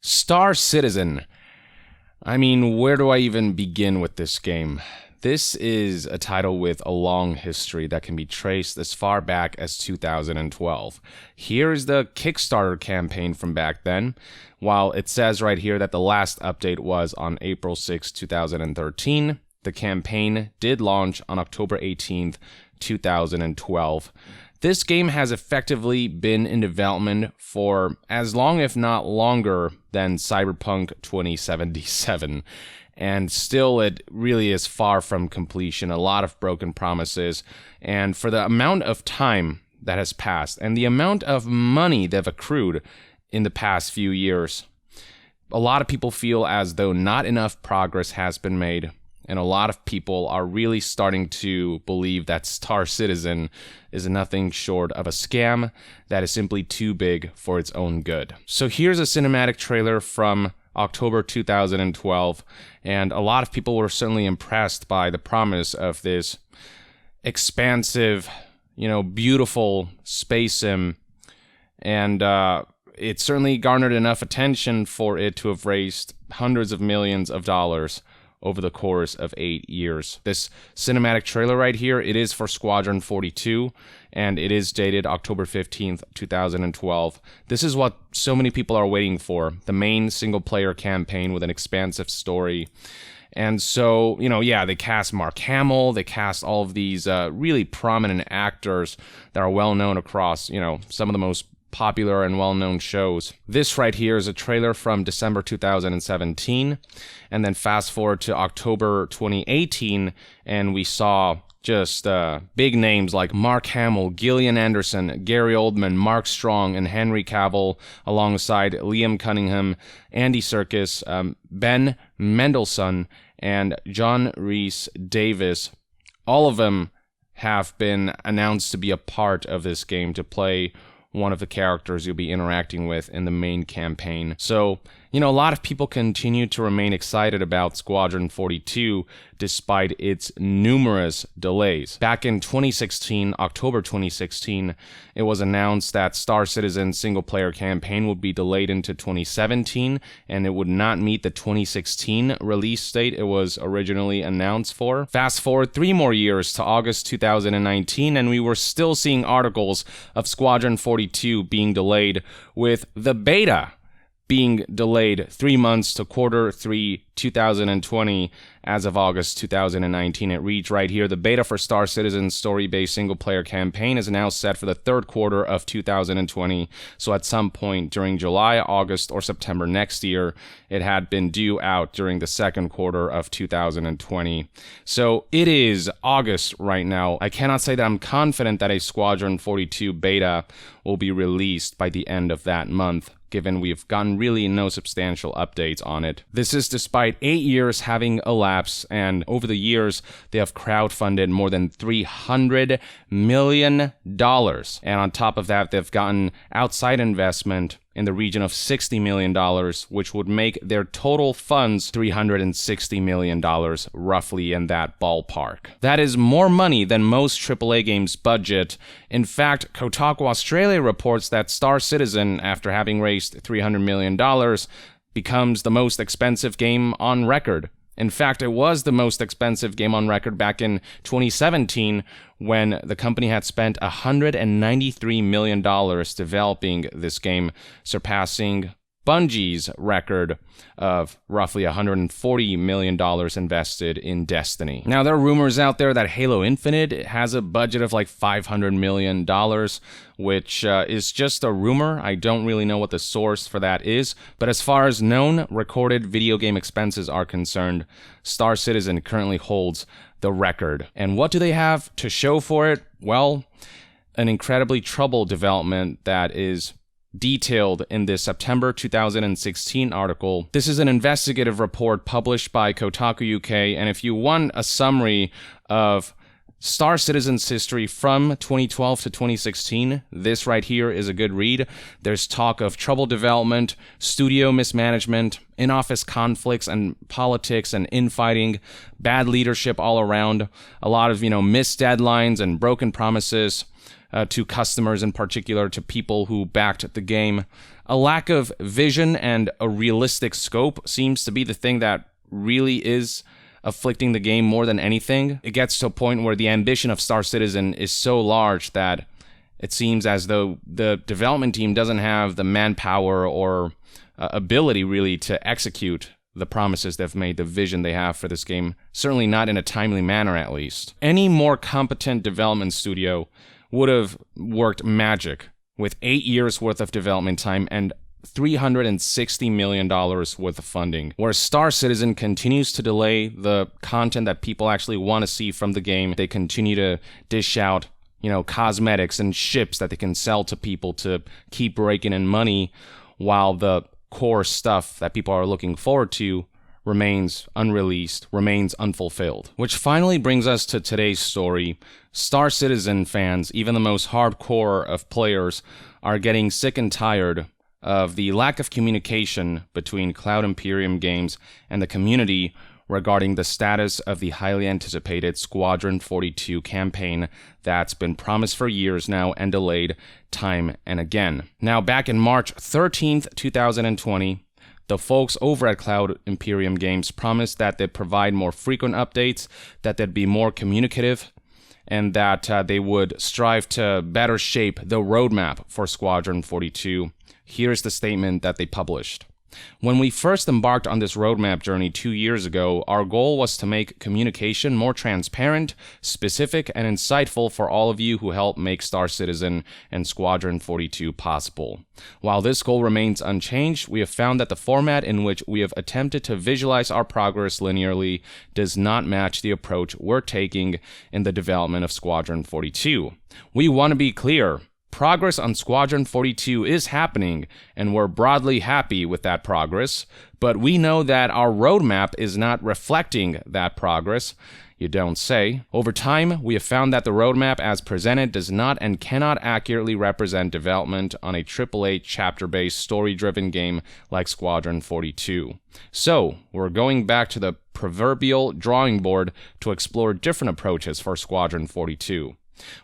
Star Citizen. I mean, where do I even begin with this game? This is a title with a long history that can be traced as far back as 2012. Here's the Kickstarter campaign from back then. While it says right here that the last update was on April 6, 2013, the campaign did launch on October 18th, 2012. This game has effectively been in development for as long, if not longer, than Cyberpunk 2077. And still, it really is far from completion. A lot of broken promises. And for the amount of time that has passed and the amount of money they've accrued in the past few years, a lot of people feel as though not enough progress has been made. And a lot of people are really starting to believe that Star Citizen is nothing short of a scam that is simply too big for its own good. So here's a cinematic trailer from October 2012, and a lot of people were certainly impressed by the promise of this expansive, beautiful space sim, and it certainly garnered enough attention for it to have raised hundreds of millions of dollars over the course of 8 years. This cinematic trailer right here, it is for Squadron 42, and it is dated October 15th, 2012. This is what so many people are waiting for, the main single-player campaign with an expansive story. And so, they cast Mark Hamill, they cast all of these really prominent actors that are well-known across, some of the most popular and well-known shows. This right here is a trailer from December 2017, and then fast forward to October 2018, and we saw just big names like Mark Hamill, Gillian Anderson, Gary Oldman, Mark Strong, and Henry Cavill, alongside Liam Cunningham, Andy Serkis, Ben Mendelsohn, and John Rhys Davis. All of them have been announced to be a part of this game, to play one of the characters you'll be interacting with in the main campaign. So, a lot of people continue to remain excited about Squadron 42 despite its numerous delays. Back in 2016, October 2016, it was announced that Star Citizen's single-player campaign would be delayed into 2017, and it would not meet the 2016 release date it was originally announced for. Fast forward 3 more years to August 2019, and we were still seeing articles of Squadron 42 being delayed, with the beta being delayed 3 months to Q3 2020 as of August 2019. It reads right here, the beta for Star Citizen's story-based single-player campaign is now set for the Q3 of 2020, so at some point during July, August, or September next year, it had been due out during the Q2 of 2020. So it is August right now. I cannot say that I'm confident that a Squadron 42 beta will be released by the end of that month, given we've gotten really no substantial updates on it. This is despite 8 years having elapsed, and over the years, they have crowdfunded more than $300 million. And on top of that, they've gotten outside investment in the region of $60 million, which would make their total funds $360 million, roughly in that ballpark. That is more money than most AAA games' budget. In fact, Kotaku Australia reports that Star Citizen, after having raised $300 million, becomes the most expensive game on record. In fact, it was the most expensive game on record back in 2017, when the company had spent $193 million developing this game, surpassing Bungie's record of roughly $140 million invested in Destiny. Now, there are rumors out there that Halo Infinite has a budget of like $500 million, which is just a rumor. I don't really know what the source for that is, but as far as known recorded video game expenses are concerned, Star Citizen currently holds the record. And what do they have to show for it? Well, an incredibly troubled development that is detailed in this September 2016 article. This is an investigative report published by Kotaku UK, and if you want a summary of Star Citizen's history from 2012 to 2016. This right here is a good read. There's talk of troubled development, studio mismanagement, in-office conflicts and politics and infighting, bad leadership all around, a lot of, missed deadlines and broken promises to customers, in particular to people who backed the game. A lack of vision and a realistic scope seems to be the thing that really is afflicting the game more than anything. It gets to a point where the ambition of Star Citizen is so large that it seems as though the development team doesn't have the manpower or ability really to execute the promises they've made, the vision they have for this game, certainly not in a timely manner at least. Any more competent development studio would have worked magic with 8 years worth of development time and $360 million worth of funding, where Star Citizen continues to delay the content that people actually want to see from the game. They continue to dish out, cosmetics and ships that they can sell to people to keep raking in money, while the core stuff that people are looking forward to remains unreleased, remains unfulfilled. Which finally brings us to today's story. Star Citizen fans, even the most hardcore of players, are getting sick and tired of the lack of communication between Cloud Imperium Games and the community regarding the status of the highly anticipated Squadron 42 campaign that's been promised for years now and delayed time and again. Now, back in March 13th, 2020, the folks over at Cloud Imperium Games promised that they'd provide more frequent updates, that they'd be more communicative, and that they would strive to better shape the roadmap for Squadron 42. Here's the statement that they published. When we first embarked on this roadmap journey 2 years ago, our goal was to make communication more transparent, specific, and insightful for all of you who helped make Star Citizen and Squadron 42 possible. While this goal remains unchanged, we have found that the format in which we have attempted to visualize our progress linearly does not match the approach we're taking in the development of Squadron 42. We want to be clear. Progress on Squadron 42 is happening, and we're broadly happy with that progress, but we know that our roadmap is not reflecting that progress. You don't say. Over time, we have found that the roadmap as presented does not and cannot accurately represent development on a AAA chapter-based story-driven game like Squadron 42. So, we're going back to the proverbial drawing board to explore different approaches for Squadron 42.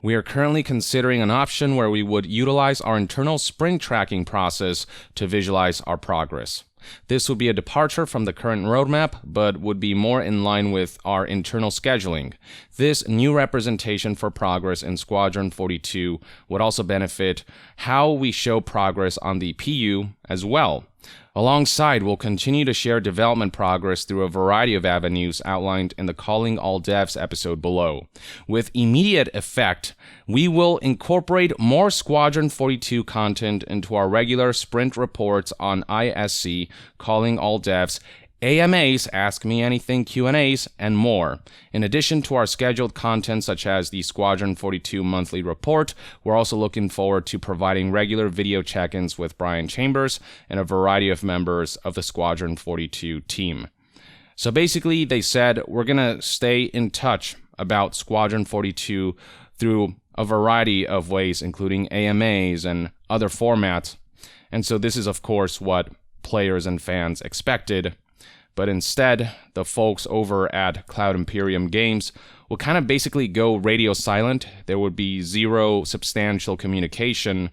We are currently considering an option where we would utilize our internal sprint tracking process to visualize our progress. This would be a departure from the current roadmap, but would be more in line with our internal scheduling. This new representation for progress in Squadron 42 would also benefit how we show progress on the PU as well. Alongside, we'll continue to share development progress through a variety of avenues outlined in the Calling All Devs episode below. With immediate effect, we will incorporate more Squadron 42 content into our regular sprint reports on ISC, Calling All Devs, AMAs, Ask Me Anything Q&As, and more. In addition to our scheduled content such as the Squadron 42 monthly report, we're also looking forward to providing regular video check-ins with Brian Chambers and a variety of members of the Squadron 42 team. So basically, they said, we're going to stay in touch about Squadron 42 through a variety of ways, including AMAs and other formats. And so this is, of course, what players and fans expected. But instead, the folks over at Cloud Imperium Games will kind of basically go radio silent. There would be zero substantial communication.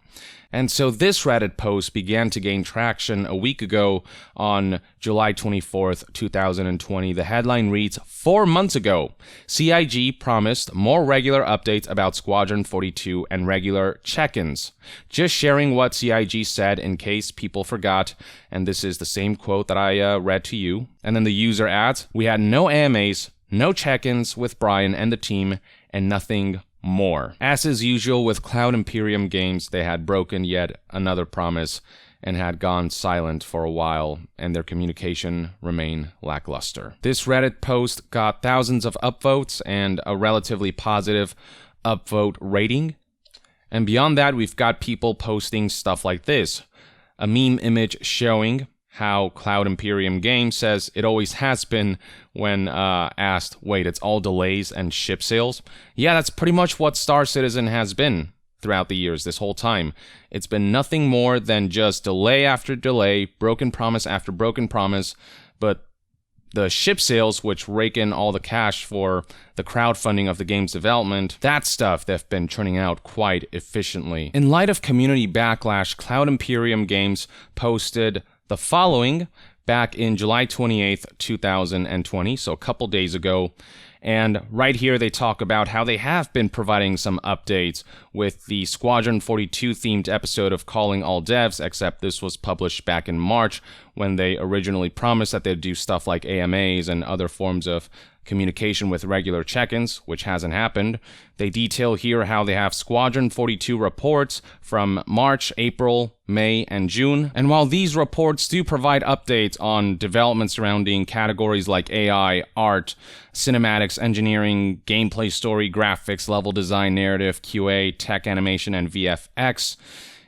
And so this Reddit post began to gain traction a week ago on July 24th, 2020. The headline reads, 4 months ago, CIG promised more regular updates about Squadron 42 and regular check-ins. Just sharing what CIG said in case people forgot, and this is the same quote that I read to you. And then the user adds, we had no AMAs, no check-ins with Brian and the team, and nothing more. As is usual with Cloud Imperium Games, they had broken yet another promise and had gone silent for a while, and their communication remained lackluster. This Reddit post got thousands of upvotes and a relatively positive upvote rating. And beyond that, we've got people posting stuff like this. A meme image showing how Cloud Imperium Games says it always has been when asked, wait, it's all delays and ship sales? Yeah, that's pretty much what Star Citizen has been throughout the years, this whole time. It's been nothing more than just delay after delay, broken promise after broken promise, but the ship sales, which rake in all the cash for the crowdfunding of the game's development, that stuff they've been churning out quite efficiently. In light of community backlash, Cloud Imperium Games posted the following back in July 28th, 2020, so a couple days ago. And right here they talk about how they have been providing some updates with the Squadron 42 themed episode of Calling All Devs, except this was published back in March when they originally promised that they'd do stuff like AMAs and other forms of communication with regular check-ins, which hasn't happened. They detail here how they have Squadron 42 reports from March, April, May, and June. And while these reports do provide updates on development surrounding categories like AI, art, cinematics, engineering, gameplay story, graphics, level design, narrative, QA, tech animation, and VFX,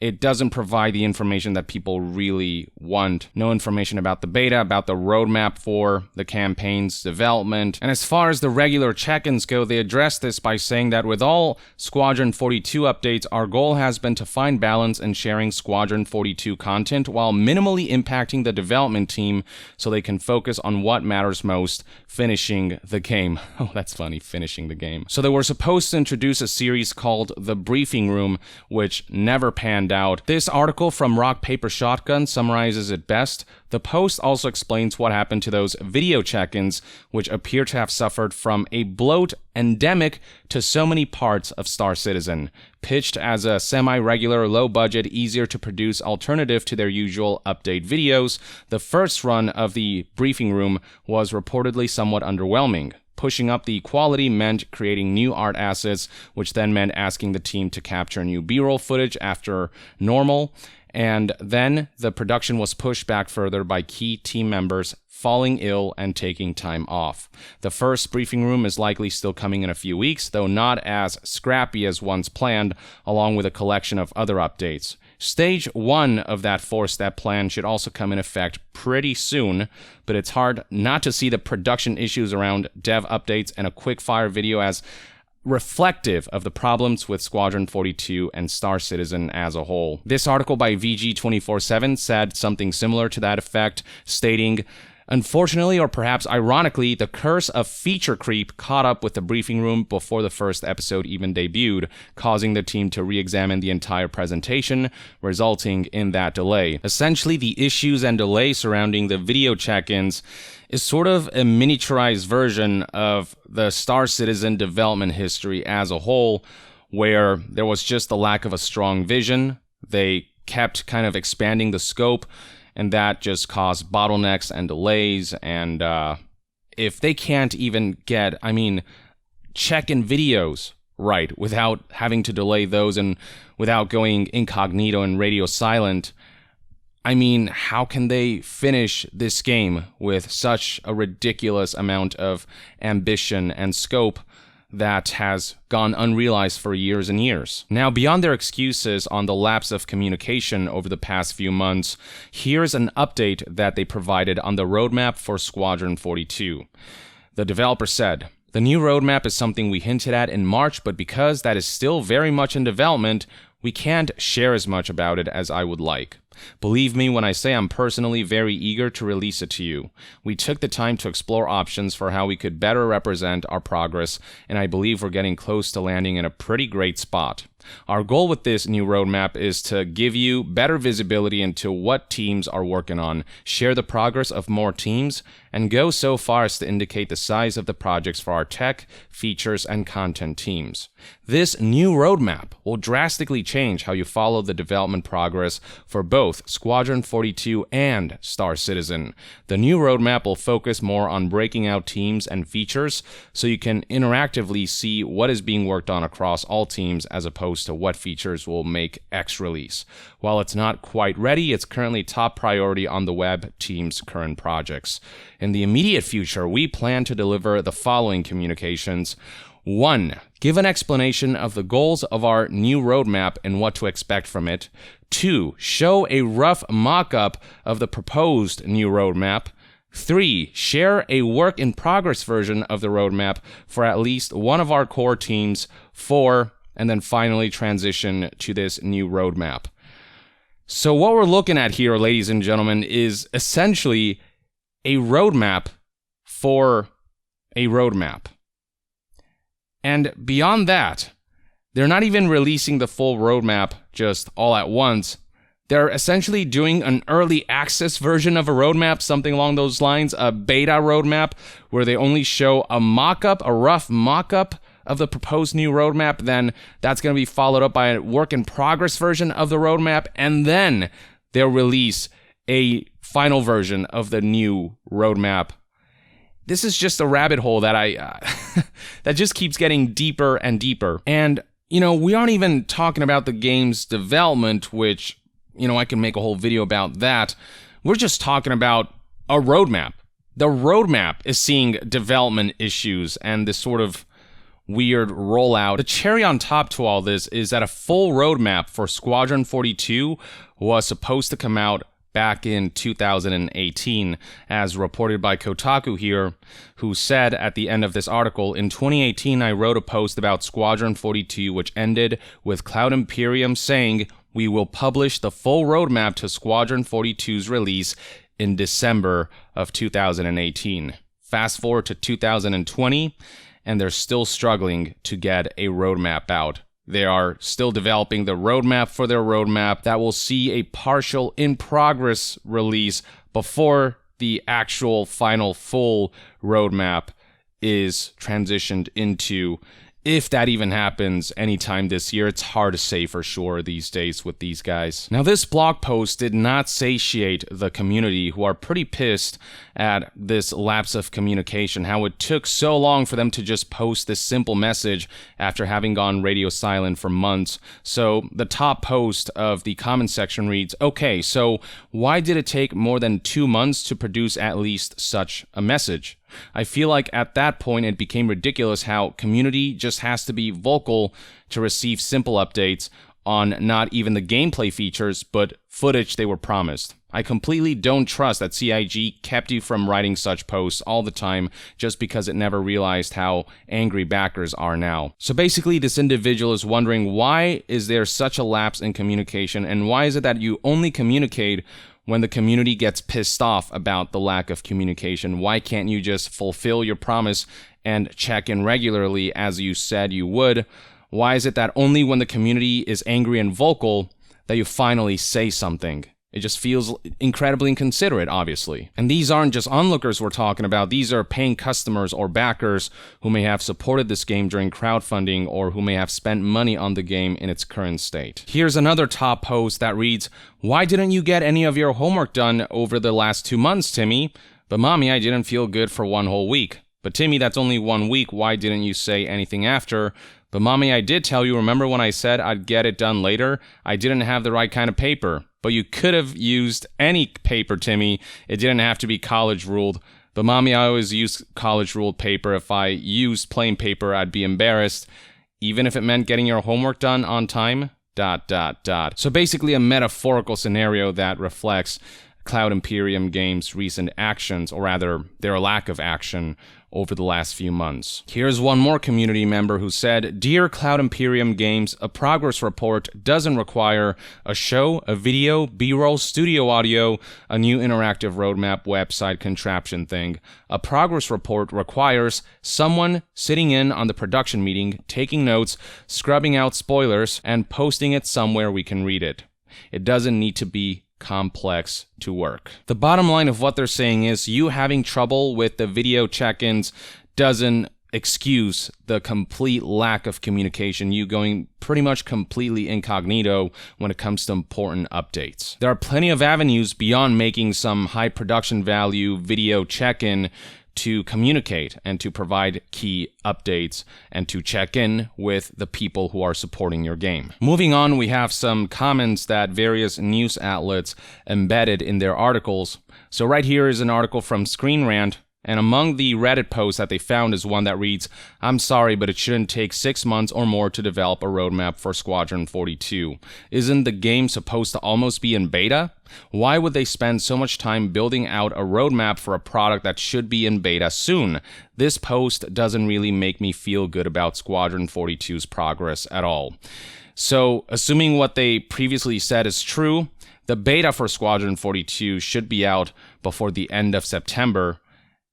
it doesn't provide the information that people really want. No information about the beta, about the roadmap for the campaign's development. And as far as the regular check-ins go, they address this by saying that with all Squadron 42 updates, our goal has been to find balance in sharing Squadron 42 content while minimally impacting the development team so they can focus on what matters most, finishing the game. Oh, that's funny, finishing the game. So they were supposed to introduce a series called The Briefing Room, which never panned out. This article from Rock Paper Shotgun summarizes it best. The post also explains what happened to those video check-ins, which appear to have suffered from a bloat endemic to so many parts of Star Citizen. Pitched as a semi-regular, low-budget, easier-to-produce alternative to their usual update videos, the first run of the briefing room was reportedly somewhat underwhelming. Pushing up the quality meant creating new art assets, which then meant asking the team to capture new B-roll footage after normal, and then the production was pushed back further by key team members falling ill and taking time off. The first briefing room is likely still coming in a few weeks, though not as scrappy as once planned, along with a collection of other updates. Stage 1 of that 4-step plan should also come in effect pretty soon, but it's hard not to see the production issues around dev updates and a quick-fire video as reflective of the problems with Squadron 42 and Star Citizen as a whole. This article by VG247 said something similar to that effect, stating, unfortunately, or perhaps ironically, the curse of feature creep caught up with the briefing room before the first episode even debuted, causing the team to re-examine the entire presentation, resulting in that delay. Essentially, the issues and delays surrounding the video check-ins is sort of a miniaturized version of the Star Citizen development history as a whole, where there was just the lack of a strong vision. They kept kind of expanding the scope, and that just caused bottlenecks and delays. And if they can't even get, check-in videos right without having to delay those and without going incognito and radio silent, how can they finish this game with such a ridiculous amount of ambition and scope that has gone unrealized for years and years? Now, beyond their excuses on the lapse of communication over the past few months, here's an update that they provided on the roadmap for Squadron 42. The developer said, "The new roadmap is something we hinted at in March, but because that is still very much in development, we can't share as much about it as I would like. Believe me when I say I'm personally very eager to release it to you. We took the time to explore options for how we could better represent our progress, and I believe we're getting close to landing in a pretty great spot. Our goal with this new roadmap is to give you better visibility into what teams are working on, share the progress of more teams, and go so far as to indicate the size of the projects for our tech, features, and content teams. This new roadmap will drastically change how you follow the development progress for both Squadron 42 and Star Citizen. The new roadmap will focus more on breaking out teams and features so you can interactively see what is being worked on across all teams as opposed to what features will make X release. While it's not quite ready, it's currently top priority on the web team's current projects. In the immediate future, we plan to deliver the following communications. 1. Give an explanation of the goals of our new roadmap and what to expect from it. 2. Show a rough mock-up of the proposed new roadmap. 3. Share a work-in-progress version of the roadmap for at least one of our core teams. 4. And then finally transition to this new roadmap. So what we're looking at here, ladies and gentlemen, is essentially a roadmap for a roadmap. And beyond that, they're not even releasing the full roadmap just all at once. They're essentially doing an early access version of a roadmap, something along those lines, a beta roadmap, where they only show a mock-up, a rough mock-up of the proposed new roadmap. Then that's going to be followed up by a work-in-progress version of the roadmap, and then they'll release a final version of the new roadmap. This is just a rabbit hole that that just keeps getting deeper and deeper. And, we aren't even talking about the game's development, which, I can make a whole video about that. We're just talking about a roadmap. The roadmap is seeing development issues and this sort of weird rollout. The cherry on top to all this is that a full roadmap for Squadron 42 was supposed to come out back in 2018, as reported by Kotaku here, who said at the end of this article, in 2018 I wrote a post about Squadron 42 which ended with Cloud Imperium saying, "We will publish the full roadmap to Squadron 42's release in December of 2018. Fast forward to 2020, and they're still struggling to get a roadmap out. They are still developing the roadmap for their roadmap that will see a partial in-progress release before the actual final full roadmap is transitioned into. If that even happens anytime this year, it's hard to say for sure these days with these guys. Now, this blog post did not satiate the community, who are pretty pissed at this lapse of communication, how it took so long for them to just post this simple message after having gone radio silent for months. So the top post of the comment section reads, "Okay, so why did it take more than 2 months to produce at least such a message? I feel like at that point it became ridiculous how community just has to be vocal to receive simple updates on not even the gameplay features, but footage they were promised. I completely don't trust that CIG kept you from writing such posts all the time just because it never realized how angry backers are now." So basically, this individual is wondering, why is there such a lapse in communication, and why is it that you only communicate when the community gets pissed off about the lack of communication? Why can't you just fulfill your promise and check in regularly as you said you would? Why is it that only when the community is angry and vocal that you finally say something? It just feels incredibly inconsiderate, obviously. And these aren't just onlookers we're talking about. These are paying customers or backers who may have supported this game during crowdfunding or who may have spent money on the game in its current state. Here's another top post that reads, "Why didn't you get any of your homework done over the last 2 months, Timmy? But mommy, I didn't feel good for 1 whole week. But Timmy, that's only 1 week. Why didn't you say anything after? But mommy, I did tell you, remember when I said I'd get it done later? I didn't have the right kind of paper. But you could have used any paper, Timmy. It didn't have to be college ruled. But mommy, I always use college ruled paper. If I used plain paper, I'd be embarrassed. Even if it meant getting your homework done on time, ... So basically a metaphorical scenario that reflects Cloud Imperium Games' recent actions, or rather, their lack of action over the last few months. Here's one more community member who said, "Dear Cloud Imperium Games, a progress report doesn't require a show, a video, B-roll, studio audio, a new interactive roadmap website contraption thing. A progress report requires someone sitting in on the production meeting, taking notes, scrubbing out spoilers, and posting it somewhere we can read it. It doesn't need to be complex to work." The bottom line of what they're saying is you having trouble with the video check-ins doesn't excuse the complete lack of communication, you going pretty much completely incognito when it comes to important updates. There are plenty of avenues beyond making some high production value video check-in to communicate and to provide key updates and to check in with the people who are supporting your game. Moving on, we have some comments that various news outlets embedded in their articles. So right here is an article from Screen Rant And among the Reddit posts that they found is one that reads, "I'm sorry, but it shouldn't take 6 months or more to develop a roadmap for Squadron 42. Isn't the game supposed to almost be in beta? Why would they spend so much time building out a roadmap for a product that should be in beta soon? This post doesn't really make me feel good about Squadron 42's progress at all." So, assuming what they previously said is true, the beta for Squadron 42 should be out before the end of September,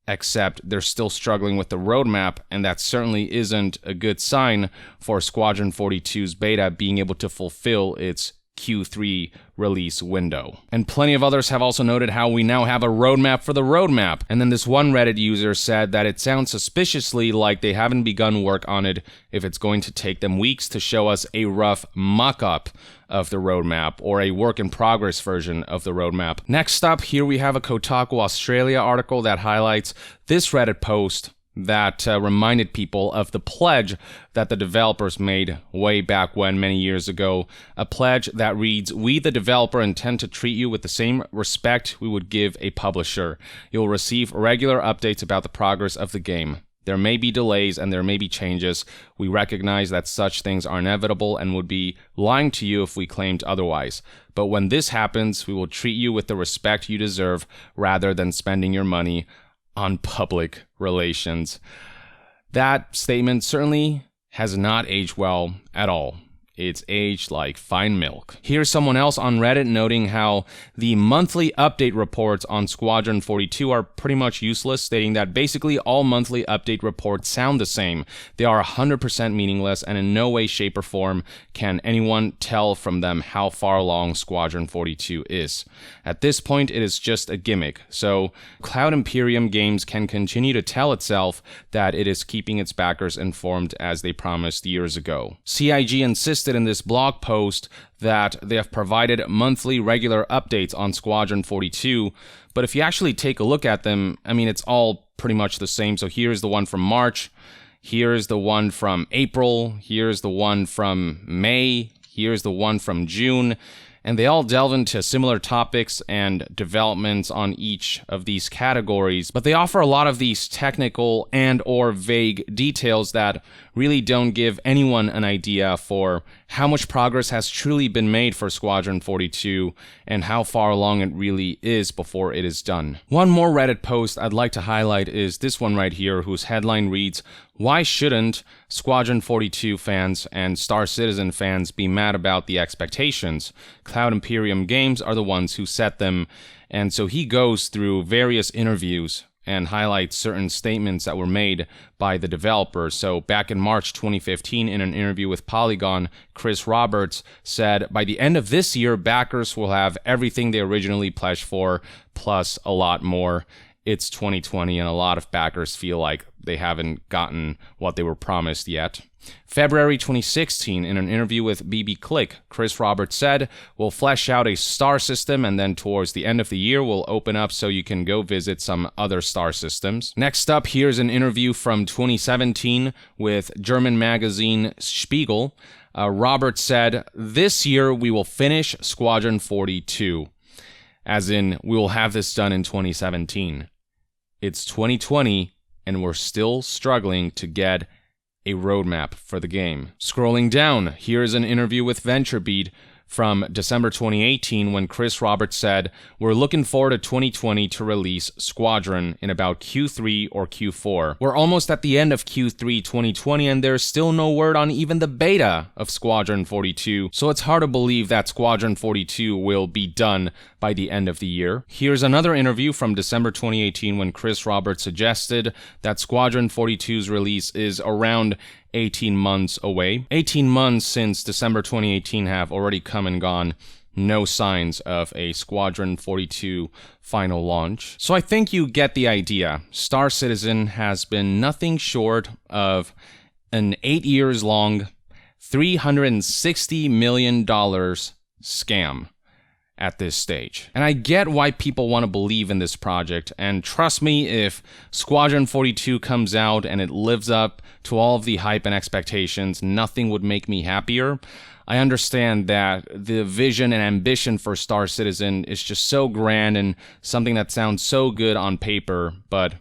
except they're still struggling with the roadmap, and that certainly isn't a good sign for Squadron 42's beta being able to fulfill its Q3 release window. And plenty of others have also noted how we now have a roadmap for the roadmap. And then this one Reddit user said that it sounds suspiciously like they haven't begun work on it if it's going to take them weeks to show us a rough mock-up of the roadmap or a work-in-progress version of the roadmap. Next up, here we have a Kotaku Australia article that highlights this Reddit post that reminded people of the pledge that the developers made way back when, many years ago. A pledge that reads, "We, the developer, intend to treat you with the same respect we would give a publisher. You'll receive regular updates about the progress of the game. There may be delays and there may be changes. We recognize that such things are inevitable and would be lying to you if we claimed otherwise. But when this happens, we will treat you with the respect you deserve rather than spending your money on public relations." That statement certainly has not aged well at all. It's aged like fine milk. Here's someone else on Reddit noting how the monthly update reports on Squadron 42 are pretty much useless, stating that basically all monthly update reports sound the same. They are 100% meaningless, and in no way, shape, or form can anyone tell from them how far along Squadron 42 is. At this point, it is just a gimmick, so Cloud Imperium Games can continue to tell itself that it is keeping its backers informed as they promised years ago. CIG insisted in this blog post that they have provided monthly regular updates on Squadron 42, but if you actually take a look at them, I mean, it's all pretty much the same. So here's the one from March, here's the one from April, here's the one from May, here's the one from June, and they all delve into similar topics and developments on each of these categories, but they offer a lot of these technical and or vague details that really don't give anyone an idea for how much progress has truly been made for Squadron 42 and how far along it really is before it is done. One more Reddit post I'd like to highlight is this one right here, whose headline reads, "Why shouldn't Squadron 42 fans and Star Citizen fans be mad about the expectations? Cloud Imperium Games are the ones who set them." And so he goes through various interviews and highlights certain statements that were made by the developers. So back in March 2015, in an interview with Polygon, Chris Roberts said, "By the end of this year, backers will have everything they originally pledged for, plus a lot more. It's 2020, and a lot of backers feel like they haven't gotten what they were promised yet." February 2016, in an interview with BB Click, Chris Roberts said, "We'll flesh out a star system, and then towards the end of the year, we'll open up so you can go visit some other star systems." Next up, here's an interview from 2017 with German magazine Spiegel. Roberts said, "This year, we will finish Squadron 42. As in, we will have this done in 2017. It's 2020, and we're still struggling to get a roadmap for the game." Scrolling down, here's an interview with VentureBeat from December 2018 when Chris Roberts said, "We're looking forward to 2020 to release Squadron in about Q3 or Q4. We're almost at the end of Q3 2020 and there's still no word on even the beta of Squadron 42, so it's hard to believe that Squadron 42 will be done by the end of the year." Here's another interview from December 2018 when Chris Roberts suggested that Squadron 42's release is around 18 months away. 18 months since December 2018 have already come and gone. No signs of a Squadron 42 final launch. So I think you get the idea. Star Citizen has been nothing short of an 8 years long, $360 million scam at this stage. And I get why people want to believe in this project, and trust me, if Squadron 42 comes out and it lives up to all of the hype and expectations, nothing would make me happier. I understand that the vision and ambition for Star Citizen is just so grand and something that sounds so good on paper, but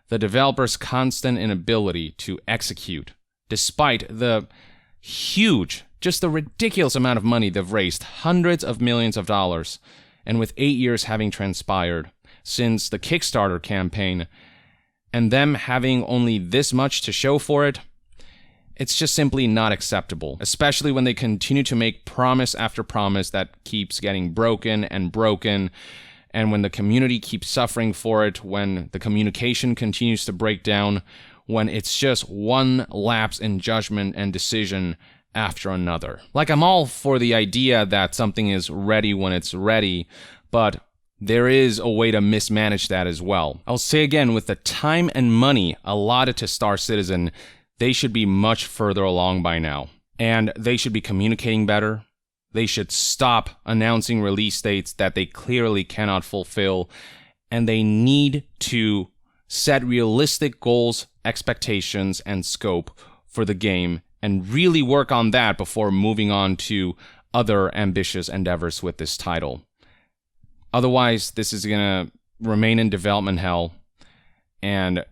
the developers' constant inability to execute, despite the huge, just the ridiculous amount of money they've raised, hundreds of millions of dollars, and with 8 years having transpired since the Kickstarter campaign, and them having only this much to show for it, it's just simply not acceptable, especially when they continue to make promise after promise that keeps getting broken, and when the community keeps suffering for it, when the communication continues to break down, when it's just one lapse in judgment and decision after another. Like, I'm all for the idea that something is ready when it's ready, but there is a way to mismanage that as well. I'll say again, with the time and money allotted to Star Citizen, they should be much further along by now. And they should be communicating better. They should stop announcing release dates that they clearly cannot fulfill. And they need to set realistic goals, expectations, and scope for the game, and really work on that before moving on to other ambitious endeavors with this title. Otherwise, this is going to remain in development hell, and,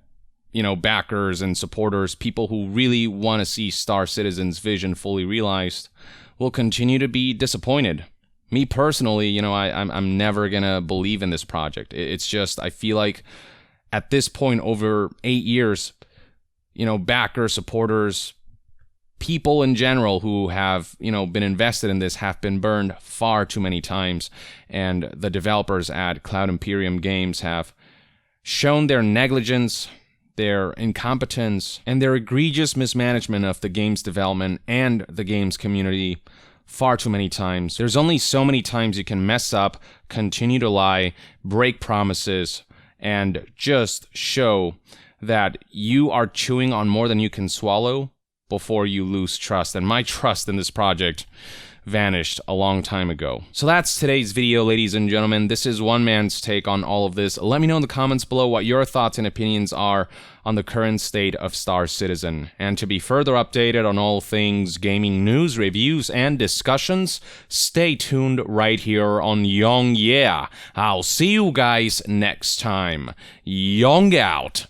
you know, backers and supporters, people who really want to see Star Citizen's vision fully realized, will continue to be disappointed. Me personally, you know, I'm never going to believe in this project. It's just, I feel like at this point, over 8 years, you know, backers, supporters, people in general who have, you know, been invested in this have been burned far too many times, and the developers at Cloud Imperium Games have shown their negligence, their incompetence, and their egregious mismanagement of the game's development and the game's community far too many times. There's only so many times you can mess up, continue to lie, break promises, and just show that you are chewing on more than you can swallow before you lose trust. And my trust in this project vanished a long time ago. So that's today's video, ladies and gentlemen. This is one man's take on all of this. Let me know in the comments below what your thoughts and opinions are on the current state of Star Citizen. And to be further updated on all things gaming news, reviews, and discussions, stay tuned right here on Young Yeah. I'll see you guys next time. Young out.